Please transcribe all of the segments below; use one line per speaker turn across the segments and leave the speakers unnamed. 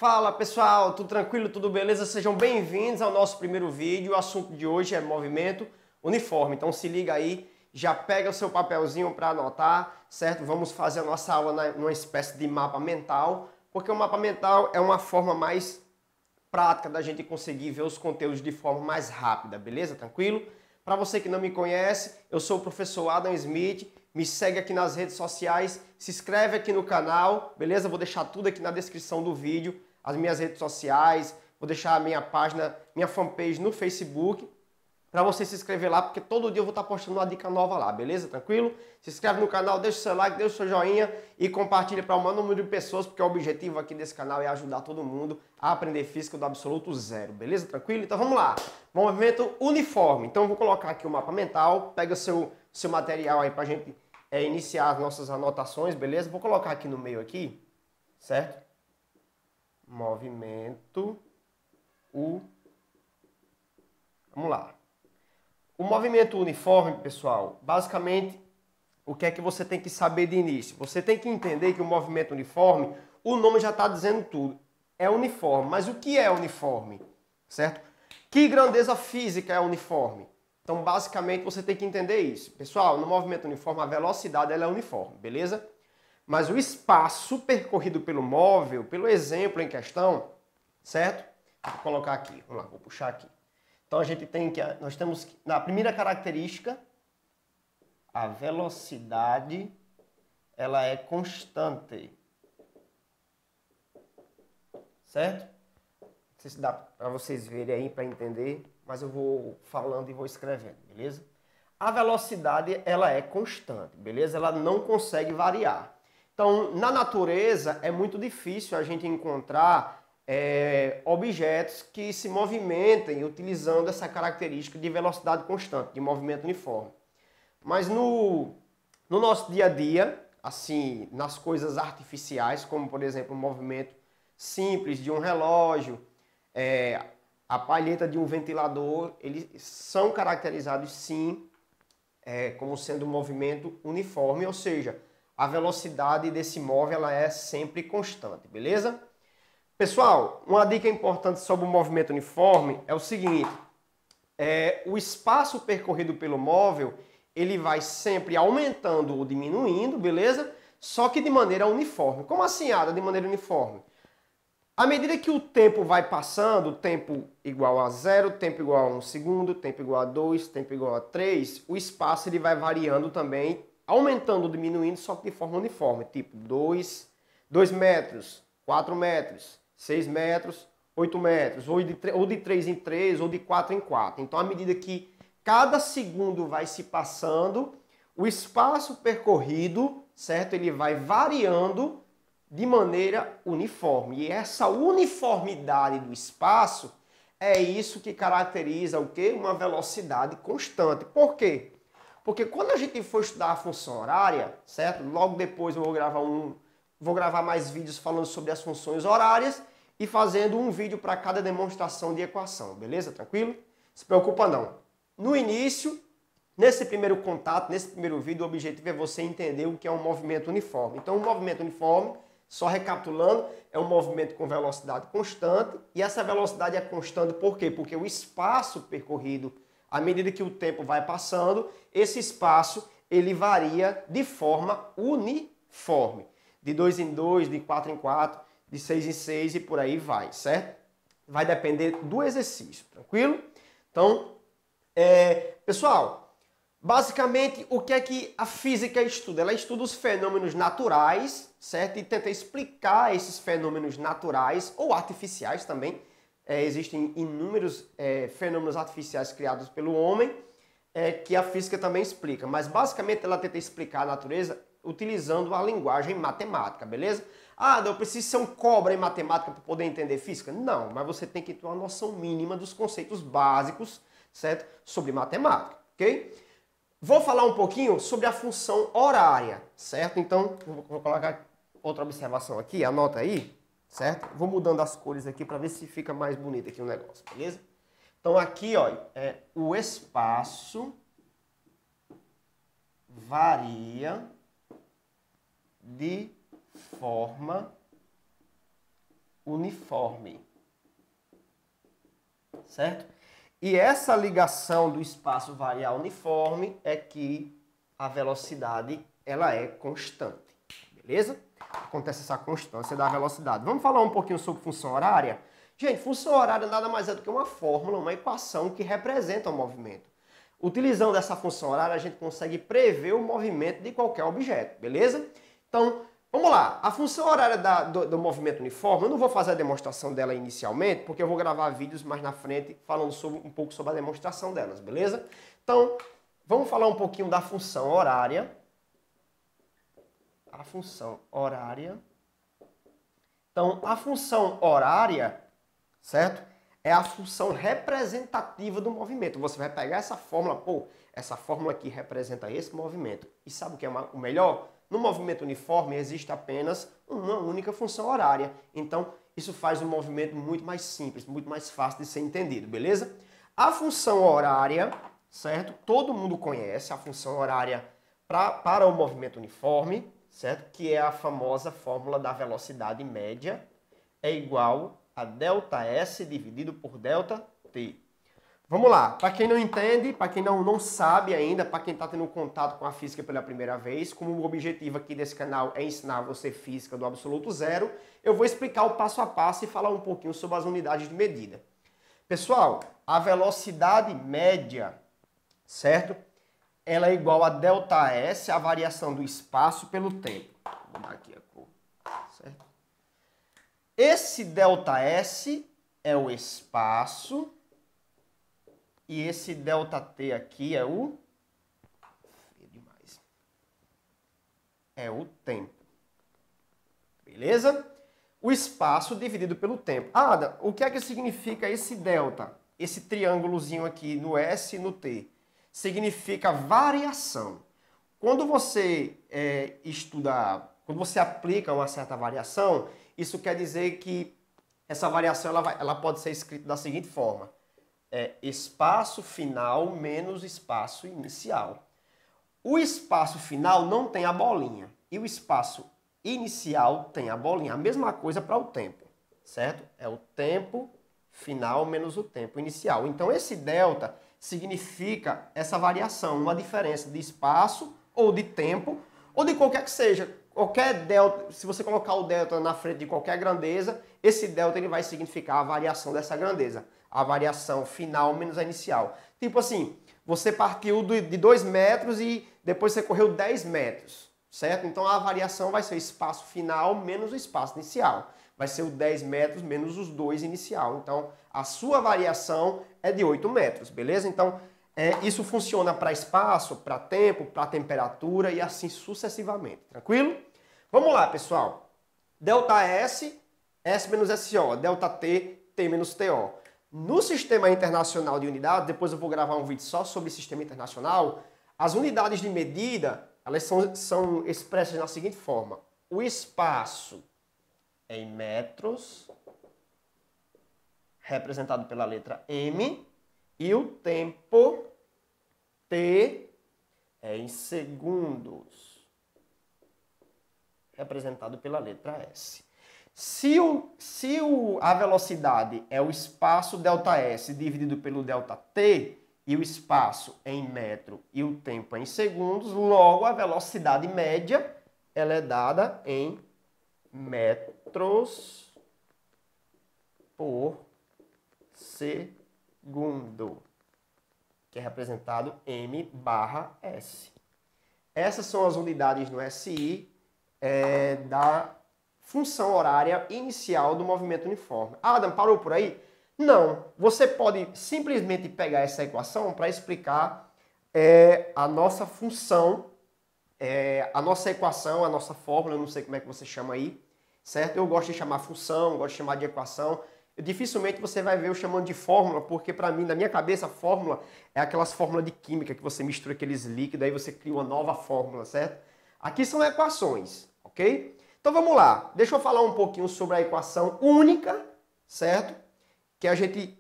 Fala pessoal, tudo tranquilo, tudo beleza? Sejam bem-vindos ao nosso primeiro vídeo. O assunto de hoje é movimento uniforme. Então se liga aí, já pega o seu papelzinho para anotar, certo? Vamos fazer a nossa aula numa espécie de mapa mental, porque o mapa mental é uma forma mais prática da gente conseguir ver os conteúdos de forma mais rápida, beleza? Tranquilo? Para você que não me conhece, eu sou o professor Adam Smith, me segue aqui nas redes sociais, se inscreve aqui no canal, beleza? Vou deixar tudo aqui na descrição do vídeo, as minhas redes sociais, vou deixar a minha página, minha fanpage no Facebook, para você se inscrever lá, porque todo dia eu vou estar postando uma dica nova lá, beleza? Tranquilo? Se inscreve no canal, deixa o seu like, deixa o seu joinha e compartilha para o maior número de pessoas, porque o objetivo aqui desse canal é ajudar todo mundo a aprender física do absoluto zero, beleza? Tranquilo? Então vamos lá. Movimento uniforme. Então eu vou colocar aqui o mapa mental, pega o seu material aí para a gente iniciar as nossas anotações, beleza? Vou colocar aqui no meio aqui, certo? Movimento Vamos lá. O movimento uniforme, pessoal, basicamente, o que é que você tem que saber de início? Você tem que entender que o movimento uniforme, o nome já está dizendo tudo. É uniforme, mas o que é uniforme? Certo? Que grandeza física é uniforme? Então, basicamente, você tem que entender isso. Pessoal, no movimento uniforme, a velocidade ela é uniforme, beleza? Mas o espaço percorrido pelo móvel, pelo exemplo em questão, certo? Vou colocar aqui, vamos lá, vou puxar aqui. Então nós temos na primeira característica, a velocidade, ela é constante. Certo? Não sei se dá para vocês verem aí para entender, mas eu vou falando e vou escrevendo, beleza? A velocidade, ela é constante, beleza? Ela não consegue variar. Então, na natureza, é muito difícil a gente encontrar objetos que se movimentem utilizando essa característica de velocidade constante, de movimento uniforme. Mas no nosso dia a dia, assim, nas coisas artificiais, como por exemplo o movimento simples de um relógio, a palheta de um ventilador, eles são caracterizados sim como sendo um movimento uniforme, ou seja, a velocidade desse móvel ela é sempre constante, beleza? Pessoal, uma dica importante sobre o movimento uniforme é o seguinte, o espaço percorrido pelo móvel, ele vai sempre aumentando ou diminuindo, beleza? Só que de maneira uniforme. Como assim, Ada, de maneira uniforme? À medida que o tempo vai passando, tempo igual a 0, tempo igual a 1 segundo, tempo igual a 2, tempo igual a 3, o espaço ele vai variando também, aumentando ou diminuindo, só que de forma uniforme, tipo 2 metros, 4 metros, 6 metros, 8 metros, ou de 3 em 3, ou de 4 em 4. Então, à medida que cada segundo vai se passando, o espaço percorrido, certo? Ele vai variando de maneira uniforme. E essa uniformidade do espaço é isso que caracteriza o quê? Uma velocidade constante. Por quê? Porque quando a gente for estudar a função horária, certo? Logo depois eu vou gravar mais vídeos falando sobre as funções horárias e fazendo um vídeo para cada demonstração de equação, beleza? Tranquilo? Se preocupa não. No início, nesse primeiro contato, nesse primeiro vídeo, o objetivo é você entender o que é um movimento uniforme. Então, um movimento uniforme, só recapitulando, é um movimento com velocidade constante. E essa velocidade é constante por quê? Porque o espaço percorrido, à medida que o tempo vai passando, esse espaço ele varia de forma uniforme. De 2 em 2, de 4 em 4, de 6 em 6 e por aí vai, certo? Vai depender do exercício, tranquilo? Então, pessoal, basicamente o que é que a física estuda? Ela estuda os fenômenos naturais, certo? E tenta explicar esses fenômenos naturais ou artificiais também. Existem inúmeros fenômenos artificiais criados pelo homem que a física também explica. Mas basicamente ela tenta explicar a natureza utilizando a linguagem matemática, beleza? Ah, eu preciso ser um cobra em matemática para poder entender física? Não, mas você tem que ter uma noção mínima dos conceitos básicos, certo? Sobre matemática, ok? Vou falar um pouquinho sobre a função horária, certo? Então, vou colocar outra observação aqui, anota aí, certo? Vou mudando as cores aqui para ver se fica mais bonito aqui o negócio, beleza? Então aqui, ó, o espaço varia de forma uniforme. Certo? E essa ligação do espaço variar uniforme é que a velocidade ela é constante. Beleza? Acontece essa constância da velocidade. Vamos falar um pouquinho sobre função horária? Gente, função horária nada mais é do que uma fórmula, uma equação que representa o movimento. Utilizando essa função horária, a gente consegue prever o movimento de qualquer objeto, beleza? Então, vamos lá. A função horária do movimento uniforme, eu não vou fazer a demonstração dela inicialmente, porque eu vou gravar vídeos mais na frente falando um pouco sobre a demonstração delas, beleza? Então, vamos falar um pouquinho da função horária. A função horária. Então, a função horária, certo? É a função representativa do movimento. Você vai pegar essa fórmula, pô, essa fórmula aqui representa esse movimento. E sabe o que é o melhor? No movimento uniforme existe apenas uma única função horária. Então, isso faz o movimento muito mais simples, muito mais fácil de ser entendido, beleza? A função horária, certo? Todo mundo conhece a função horária para o movimento uniforme, certo? Que é a famosa fórmula da velocidade média é igual a ΔS dividido por ΔT. Vamos lá, para quem não entende, para quem não sabe ainda, para quem está tendo contato com a física pela primeira vez, como o objetivo aqui desse canal é ensinar você física do absoluto zero, eu vou explicar o passo a passo e falar um pouquinho sobre as unidades de medida. Pessoal, a velocidade média, certo? Ela é igual a ΔS, a variação do espaço pelo tempo. Vou mudar aqui a cor, certo? Esse ΔS é o espaço e esse ΔT aqui é o é o tempo. Beleza? O espaço dividido pelo tempo. Ada, o que é que significa esse delta? Esse triângulozinho aqui no S e no T. Significa variação. Quando você quando você aplica uma certa variação, isso quer dizer que essa variação ela pode ser escrita da seguinte forma. Espaço final menos espaço inicial. O espaço final não tem a bolinha. E o espaço inicial tem a bolinha. A mesma coisa para o tempo, certo? É o tempo final menos o tempo inicial. Então esse delta significa essa variação, uma diferença de espaço ou de tempo, ou de qualquer que seja. Qualquer delta, se você colocar o delta na frente de qualquer grandeza, esse delta ele vai significar a variação dessa grandeza. A variação final menos a inicial. Tipo assim, você partiu de 2 metros e depois você correu 10 metros, certo? Então a variação vai ser o espaço final menos o espaço inicial. Vai ser o 10 metros menos os 2 inicial. Então a sua variação é de 8 metros, beleza? Então isso funciona para espaço, para tempo, para temperatura e assim sucessivamente, tranquilo? Vamos lá, pessoal. ΔS, S menos SO, ΔT, T menos TO. No Sistema Internacional de Unidades, depois eu vou gravar um vídeo só sobre Sistema Internacional, as unidades de medida, elas são expressas da seguinte forma. O espaço é em metros, representado pela letra M, e o tempo, T, é em segundos, representado pela letra S. Se a velocidade é o espaço ΔS dividido pelo ΔT, e o espaço é em metro e o tempo é em segundos, logo a velocidade média ela é dada em metros por segundo, que é representado M/S. Essas são as unidades no SI da função horária inicial do movimento uniforme. Adam, parou por aí? Não. Você pode simplesmente pegar essa equação para explicar a nossa função, a nossa equação, a nossa fórmula, eu não sei como é que você chama aí, certo? Eu gosto de chamar função, gosto de chamar de equação. Dificilmente você vai ver eu chamando de fórmula, porque para mim, na minha cabeça, a fórmula é aquelas fórmulas de química que você mistura aqueles líquidos, aí você cria uma nova fórmula, certo? Aqui são equações, ok? Então vamos lá, deixa eu falar um pouquinho sobre a equação única, certo?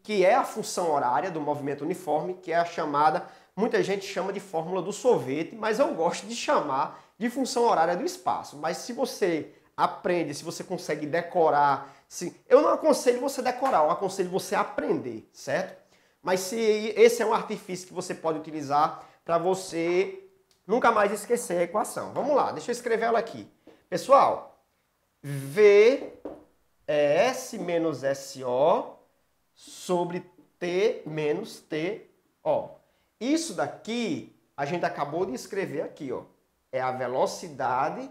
Que é a função horária do movimento uniforme, que é a chamada, muita gente chama de fórmula do sorvete, mas eu gosto de chamar de função horária do espaço. Mas se você aprende, se você consegue decorar, Sim, eu não aconselho você decorar, eu aconselho você aprender, certo? Mas se esse é um artifício que você pode utilizar para você nunca mais esquecer a equação. Vamos lá, deixa eu escrever ela aqui. Pessoal, V é S menos SO sobre T menos TO. Isso daqui a gente acabou de escrever aqui, ó. É a velocidade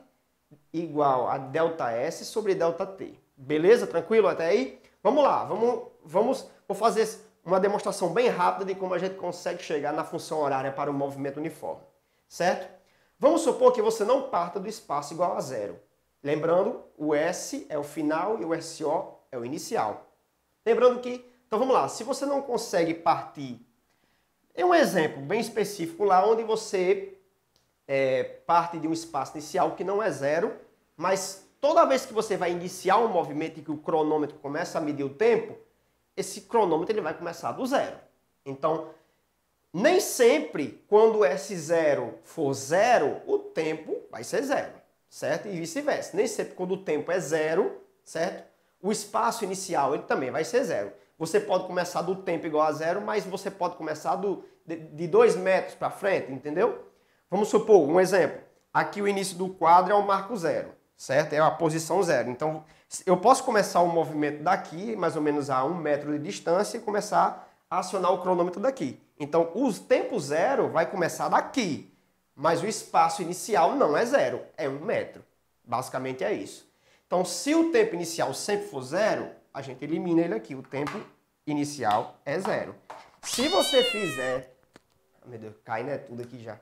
igual a ΔS sobre ΔT. Beleza? Tranquilo até aí? Vamos lá, vou fazer uma demonstração bem rápida de como a gente consegue chegar na função horária para o movimento uniforme. Certo? Vamos supor que você não parta do espaço igual a zero. Lembrando, o S é o final e o SO é o inicial. Lembrando que, então vamos lá, se você não consegue partir, é um exemplo bem específico lá onde você parte de um espaço inicial que não é zero, mas toda vez que você vai iniciar um movimento e que o cronômetro começa a medir o tempo, esse cronômetro ele vai começar do zero. Então, nem sempre quando S0 for zero, o tempo vai ser zero, certo? E vice-versa. Nem sempre quando o tempo é zero, certo? O espaço inicial ele também vai ser zero. Você pode começar do tempo igual a zero, mas você pode começar de 2 metros para frente, entendeu? Vamos supor, um exemplo. Aqui o início do quadro é o marco zero, certo? É a posição zero. Então, eu posso começar o movimento daqui, mais ou menos a 1 metro de distância, e começar a acionar o cronômetro daqui. Então, o tempo zero vai começar daqui, mas o espaço inicial não é zero, é 1 metro. Basicamente é isso. Então, se o tempo inicial sempre for zero, a gente elimina ele aqui. O tempo inicial é zero. Se você fizer... Meu Deus, cai, né? Tudo aqui já.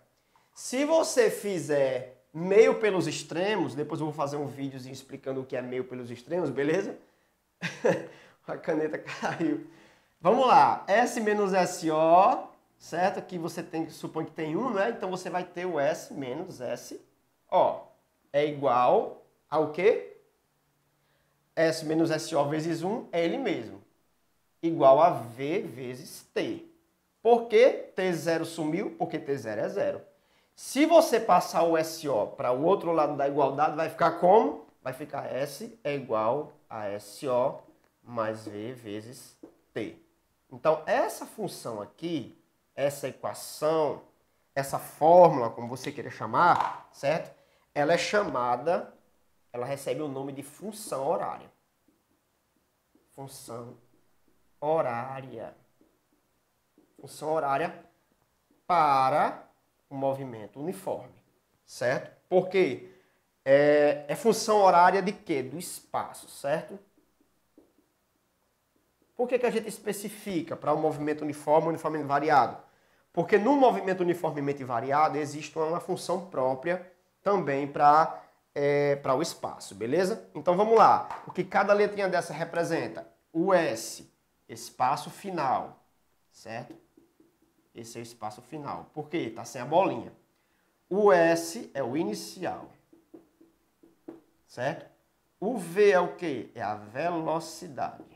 Se você fizer meio pelos extremos, depois eu vou fazer um videozinho explicando o que é meio pelos extremos, beleza? A caneta caiu. Vamos lá. S menos SO, certo? Aqui você tem que supor que tem 1, né? Então você vai ter o S menos SO. É igual ao quê? S menos SO vezes 1 é ele mesmo. Igual a V vezes T. Por que T0 sumiu? Porque T0 é zero. Se você passar o SO para o outro lado da igualdade, vai ficar como? Vai ficar S é igual a SO mais V vezes T. Então, essa função aqui, essa equação, essa fórmula, como você queira chamar, certo? Ela é chamada, ela recebe o nome de função horária. Função horária. Função horária para o movimento uniforme, certo? Porque é função horária de quê? Do espaço, certo? Por que a gente especifica para o movimento uniforme, uniformemente variado? Porque no movimento uniformemente variado existe uma função própria também para o espaço, beleza? Então vamos lá. O que cada letrinha dessa representa? O S, espaço final, certo? Esse é o espaço final. Por quê? Está sem a bolinha. O S é o inicial, certo? O V é o quê? É a velocidade.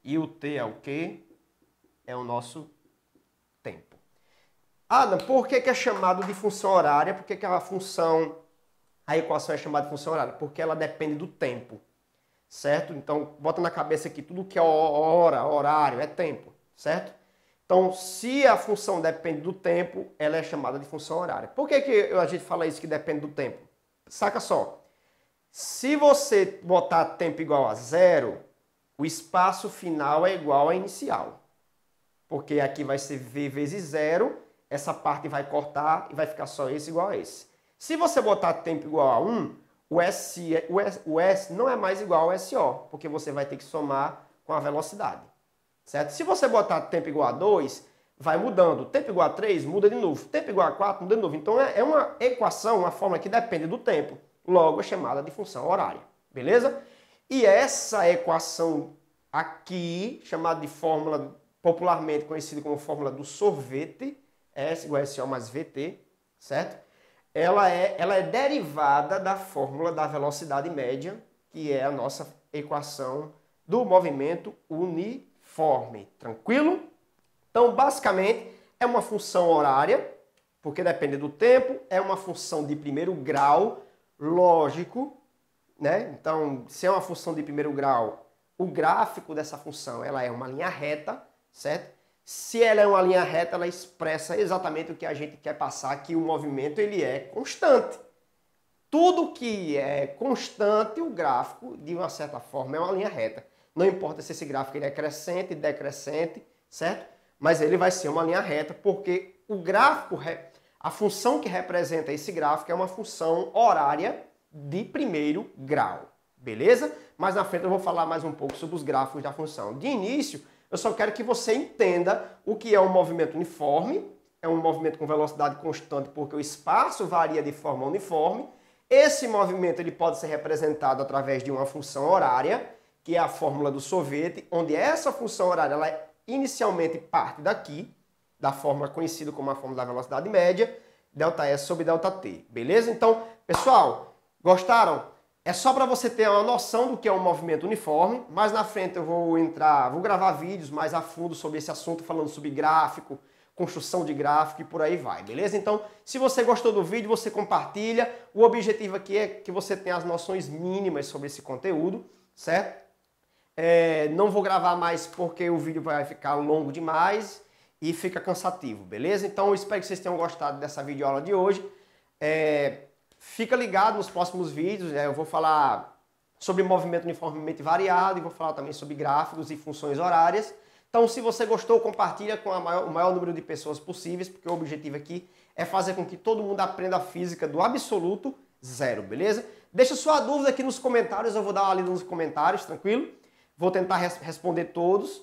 E o T é o quê? É o nosso tempo. Adam, por que é chamado de função horária? Por que a equação é chamada de função horária? Porque ela depende do tempo, certo? Então, bota na cabeça aqui, tudo que é hora, horário, é tempo, certo? Então, se a função depende do tempo, ela é chamada de função horária. Por que a gente fala isso que depende do tempo? Saca só. Se você botar tempo igual a zero, o espaço final é igual ao inicial. Porque aqui vai ser V vezes zero, essa parte vai cortar e vai ficar só esse igual a esse. Se você botar tempo igual a 1, o S não é mais igual ao SO, porque você vai ter que somar com a velocidade. Certo? Se você botar tempo igual a 2, vai mudando. Tempo igual a 3, muda de novo. Tempo igual a 4, muda de novo. Então é uma equação, uma fórmula que depende do tempo. Logo é chamada de função horária. Beleza? E essa equação aqui, chamada de fórmula popularmente conhecida como fórmula do sorvete, S igual a SO mais VT, certo? Ela é derivada da fórmula da velocidade média, que é a nossa equação do movimento uniforme. Tranquilo? Então, basicamente, é uma função horária, porque depende do tempo, é uma função de primeiro grau, lógico, né? Então, se é uma função de primeiro grau, o gráfico dessa função ela é uma linha reta, certo? Se ela é uma linha reta, ela expressa exatamente o que a gente quer passar, que o movimento ele é constante. Tudo que é constante, o gráfico, de uma certa forma, é uma linha reta. Não importa se esse gráfico ele é crescente, decrescente, certo? Mas ele vai ser uma linha reta, porque o gráfico, a função que representa esse gráfico é uma função horária de primeiro grau, beleza? Mais na frente eu vou falar mais um pouco sobre os gráficos da função. De início, eu só quero que você entenda o que é um movimento uniforme. É um movimento com velocidade constante porque o espaço varia de forma uniforme. Esse movimento ele pode ser representado através de uma função horária, que é a fórmula do sorvete, onde essa função horária ela inicialmente parte daqui, da fórmula conhecida como a fórmula da velocidade média, ΔS sobre ΔT, beleza? Então, pessoal, gostaram? É só para você ter uma noção do que é um movimento uniforme. Mais na frente eu vou gravar vídeos mais a fundo sobre esse assunto, falando sobre gráfico, construção de gráfico e por aí vai, beleza? Então, se você gostou do vídeo, você compartilha. O objetivo aqui é que você tenha as noções mínimas sobre esse conteúdo, certo? Não vou gravar mais porque o vídeo vai ficar longo demais e fica cansativo, beleza? Então, eu espero que vocês tenham gostado dessa videoaula de hoje. Fica ligado nos próximos vídeos, eu vou falar sobre movimento uniformemente variado e vou falar também sobre gráficos e funções horárias. Então, se você gostou, compartilha com o maior número de pessoas possíveis, porque o objetivo aqui é fazer com que todo mundo aprenda a física do absoluto zero, beleza? Deixa sua dúvida aqui nos comentários, eu vou dar uma lida nos comentários, tranquilo? Vou tentar responder todos.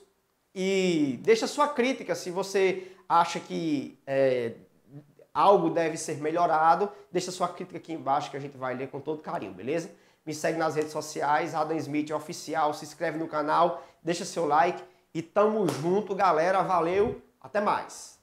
E deixa sua crítica, se você acha que algo deve ser melhorado, deixa sua crítica aqui embaixo que a gente vai ler com todo carinho, beleza? Me segue nas redes sociais, Adam Smith Oficial, se inscreve no canal, deixa seu like e tamo junto, galera. Valeu, até mais!